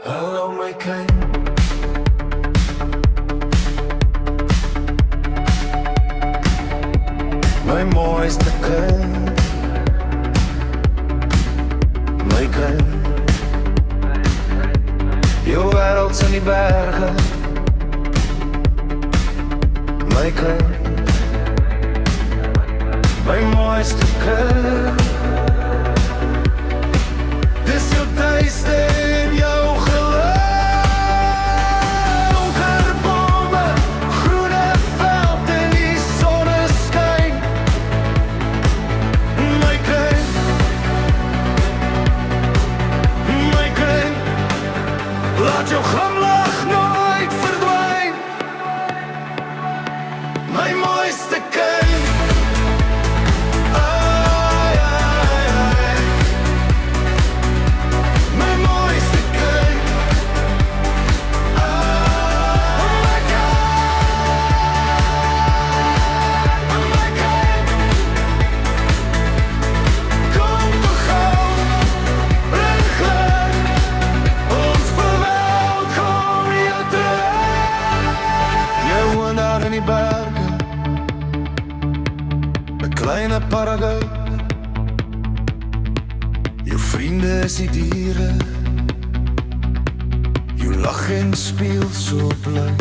Hallo my kind, my mooiste kind, my kind. Jou wêreld in die berge, my kind, my mooiste kind. Dis jou tuiste en jou geluk. Donkere bome, groene veld en die sonneskyn. My kind, my kind, laat jou glimlach nooit verdwyn. My mooiste kind. Ai, ai, ai. My mooiste kind. Oh my God. Oh my kind. Kom toch gauw, regelen. Ons verwelkom je terug. Jy woon daar in die berge, 'n kleine paradijs. Jou vriende is die diere, jou lach en speel so bly.